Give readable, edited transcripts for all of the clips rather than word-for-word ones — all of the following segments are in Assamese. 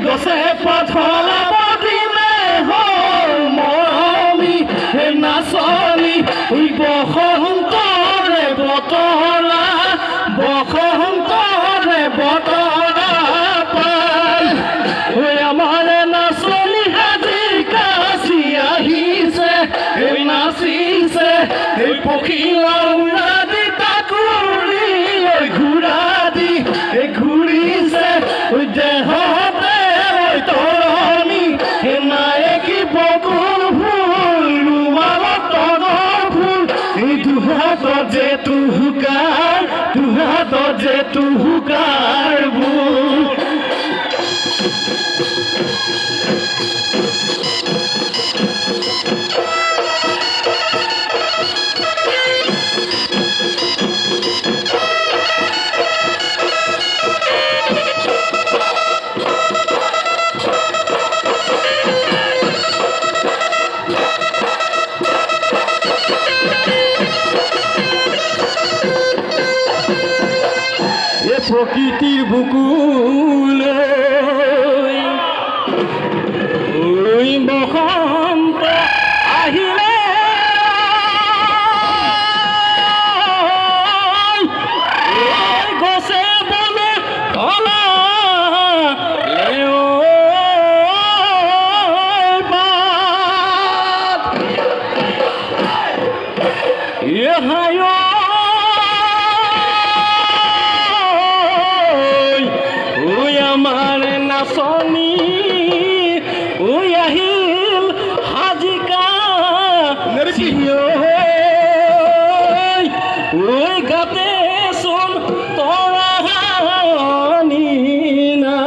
গছে পথলা বদিলে হল মৰমি হে নাচনি বসন্তৰে বতৰা পাই আমাৰ নাচনি হাজি কাছি আহিছে নাচিছে পখিলা উৰা দি তাকুৰি ঘূৰা দি ঘূৰিছে দেহ tu garbo প্রকৃতির বুকুলে ওই বসন্ত আহিলে গছে বনে কলা আমার নাচনি ওই আহিল হাজিকা ওই গাতে শোন তোরা না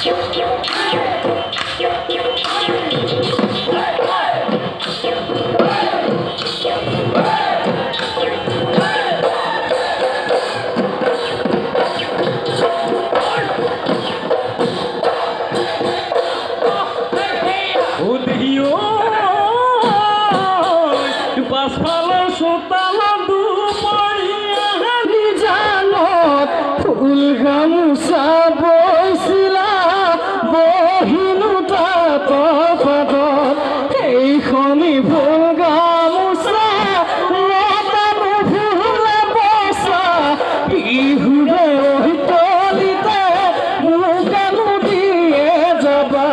Thank you. গামোচা বৈছিলা বহিনো তাত পাতত এইখনি ভুল গামোচা লতানো ভুলে বচা বিহুৰে তলিতে মোকানো দিয়ে যাবা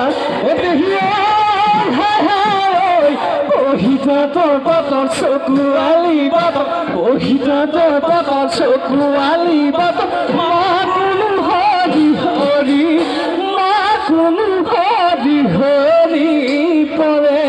বহিতাতৰ পাতৰ চকুৱালি বাটত বহিতাতৰ পাতৰ চকুৱালি বাটত মা কোনো হৰি হৰি মা কোনো হৰি হৰি পৰে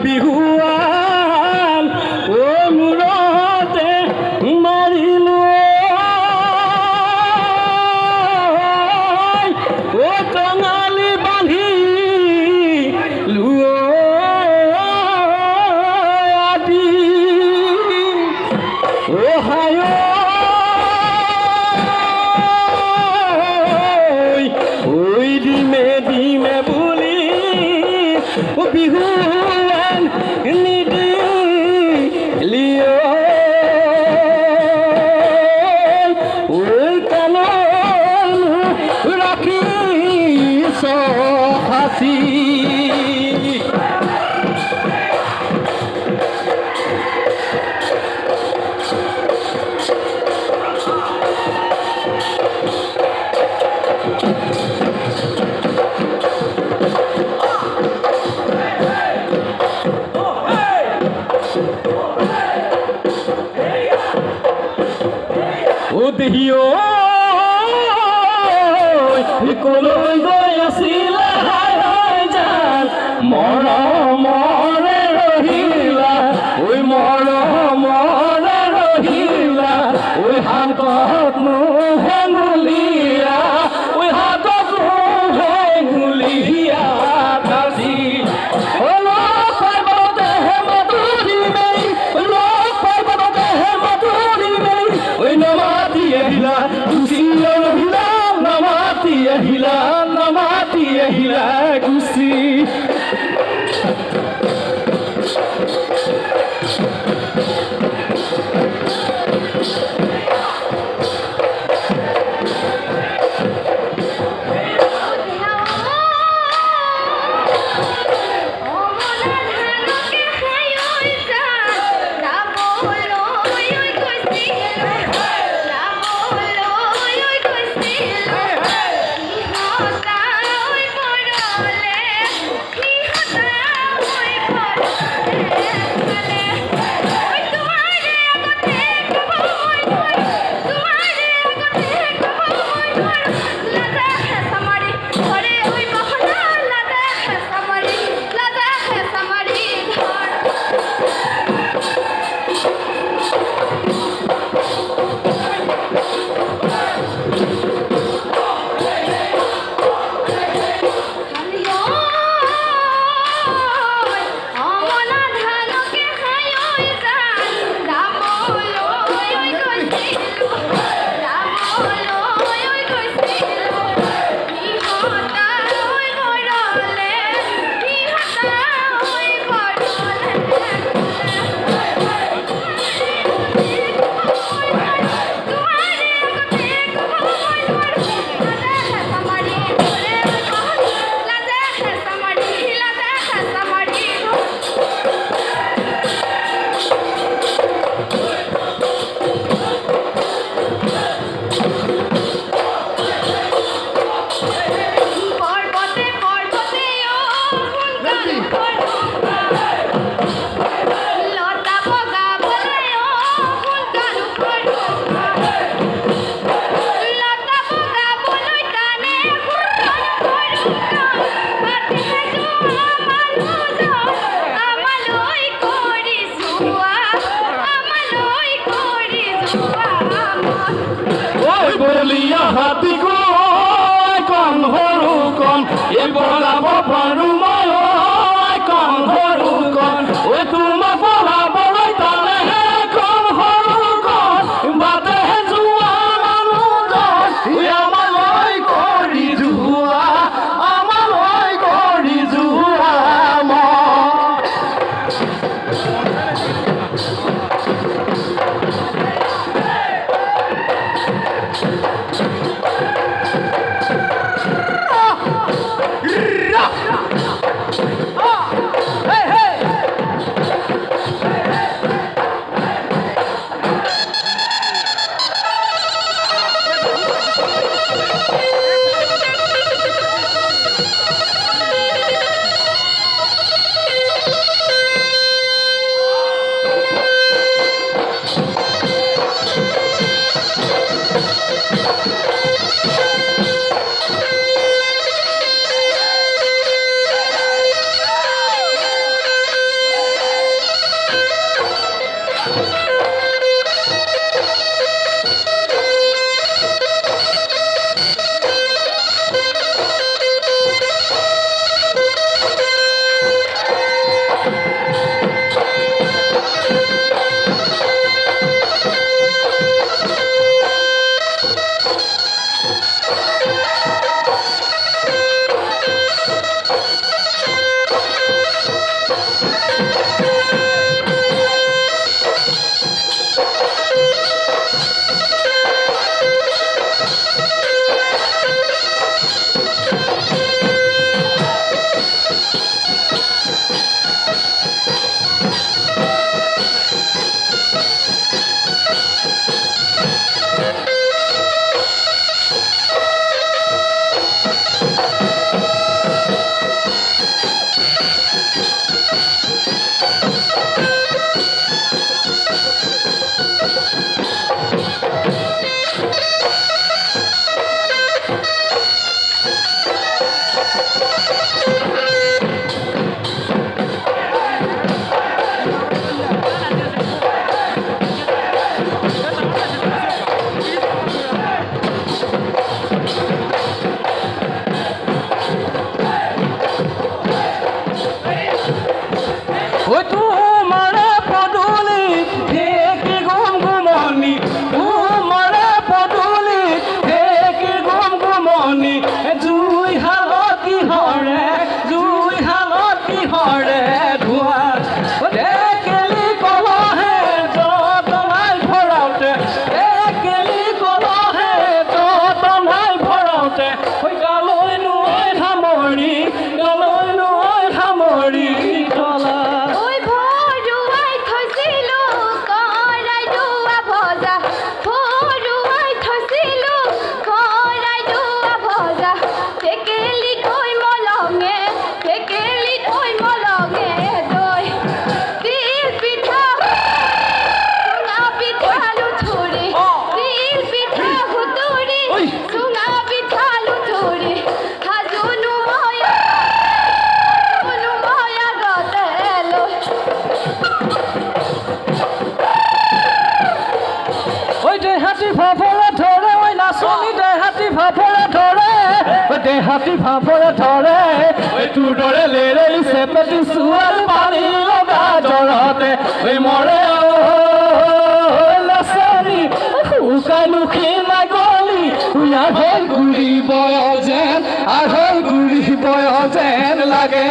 বিহুৱাল ও মূৰতে মাৰিলো ও টঙালি বান্ধি আদি ও হায় ঐ দিমে দিমে বুলি ও বিহু হাসি ও দেহিও কলৈ গৈ আছিলা মৰমৰে ৰহিলা ঐ মৰমৰে ৰহিলা ঐ হাতত নোহেঙুলিয়া ঐ হাতত নোহেঙুলিয়া কাজি পাৰ্বতেহে মধুৰিমেই পাৰ্বতেহে মধুৰিমেই ঐ নমাতি আহিলা গুচি আহিলা নমাতি আহিলা গুচি ঐ তোমাৰে পদূলি কি গুম গুমনি তোমাৰে পদূলি কি গুম গুমনি জুই হালত কিহৰে ধোঁৱা টেকেলি কলহে যতনাই ভৰাওঁতে টেকেলি কলহে যতনাই ভৰাওঁতে গালৈ নৈ ধামৰি তলা দেহাতি ভাপৰে ধৰে তোৰ দৰে লেৰেলি চেপেটি চোৱাৰ পানী লগা জৰতে মৰে লাচাৰি শুকাই নুখি নাগলি আঢ়ৈ গুৰি বয় যেন লাগে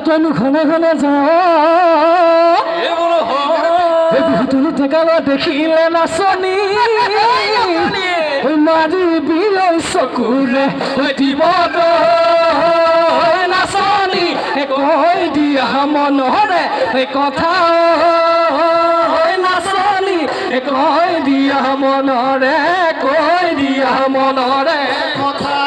তইনো ঘনে বিহুতলি টেকালা দেখিলে নাচনি মাৰিবি চকুৰে দিব নাচনি কৈ দিয়া মনৰে কথা নাচনি কৈ দিয়া মনৰে কথা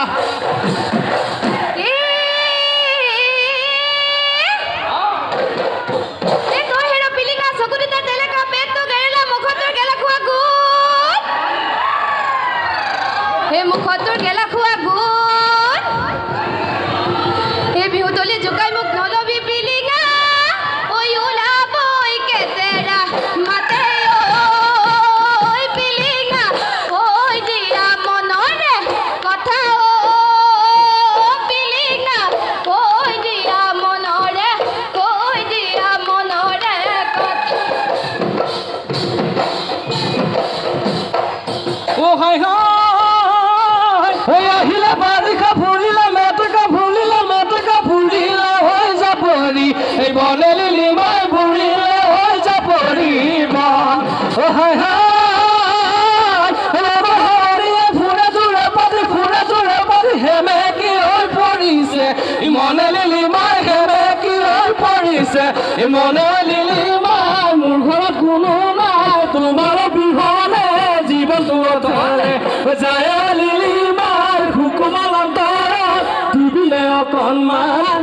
মুখতৰ গেলা খোৱা গুণ এই বিহুতলি জোকাই মোক নলবি পিলিঙা ঐ ওলাবই কেতেৰা মাতে ঐ পিলিঙা কৈ দিয়া মনৰে কথা পিলিঙা কৈ দিয়া মনৰে কথা হাই আহিলে বাৰিষা ফুৰিলে মেটেকা ফুৰিলে হৈ যাবৰি এই বনে লিলিমাই ফুৰিলে হৈ যাবৰি বন ফুৰে জোৰে পাতি হেমেকি হৈ পৰিছে মনে লিলিমাই হেমেকি হৈ পৰিছে মনে লিলিমাই মোৰ ঘৰত কোনো নাই তোমাৰ বিহনে জীৱনটো অধৰে যায় লিলিমাই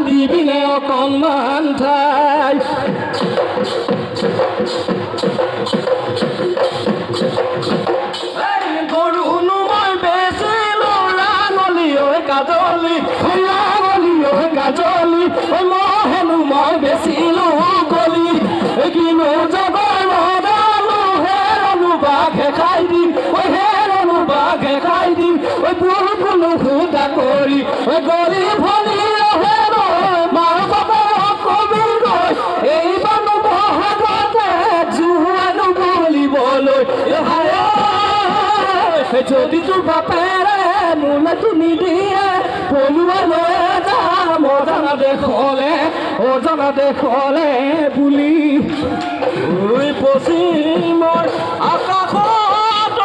দিবিনে অকণমান ঠাই গৰুনো মই বেচিলো ৰাঙলি কাজলি মহেনো মই বেচিলো গলি কিনো জগৰ নদালো হেৰনো বাঘে খাই দিম পুৰুষনো সুদা কৰি গলি ভলি মাৰ বাবাক কবি গৈ এই বানু বহাগতে জোৱানো বুলিবলৈ যদি তোৰ বাপেৰে মোলৈতো নিদিয়ে পলুৱা লৈ যাম অজানা দেশলে বুলি পশ্চিমৰ আকাশত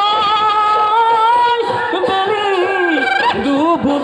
বেলি ডুবু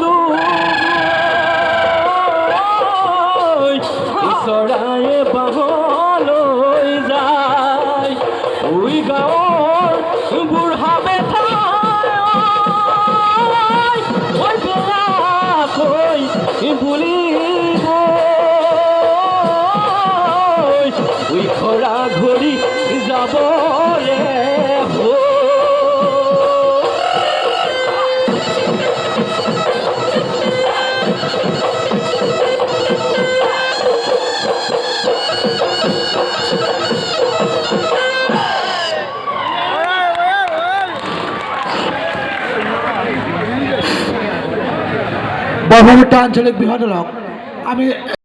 ব্ৰহ্মপুত্ৰ আঞ্চলিক বৃহৎ দলক আমি